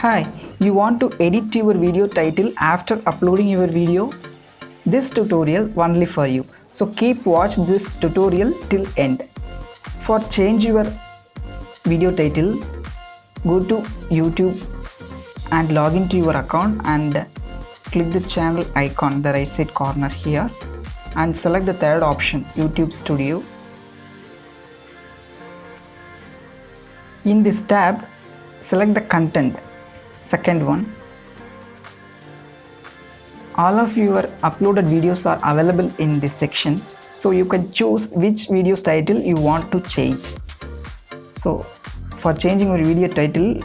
Hi, you want to edit your video title after uploading your video? This tutorial only for you. So keep watch this tutorial till end. For change your video title, go to YouTube and log into your account and click the channel icon the right side corner here and select the third option, YouTube Studio. In this tab, select the content, second one. All of your uploaded videos are available in this section, so you can choose which video's title you want to change. So for changing your video title,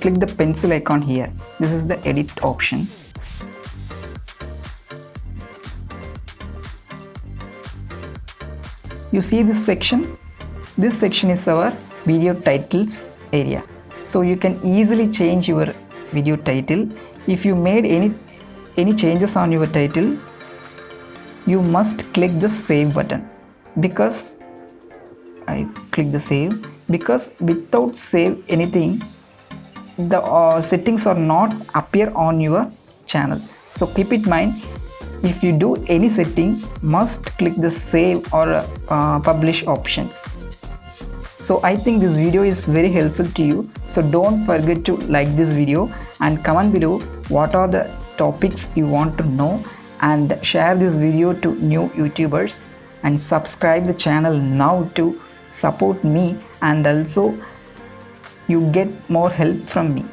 click the pencil icon here. This is the edit option. You see this section? This section is our video titles area. So you can easily change your video title. If you made any changes on your title, you must click the save button, because I click the save, because without save anything, the settings are not appear on your channel. So keep it in mind, if you do any setting, must click the save or publish options. So I think this video is very helpful to you. So don't forget to like this video and comment below what are the topics you want to know, and share this video to new YouTubers, and subscribe the channel now to support me, and also you get more help from me.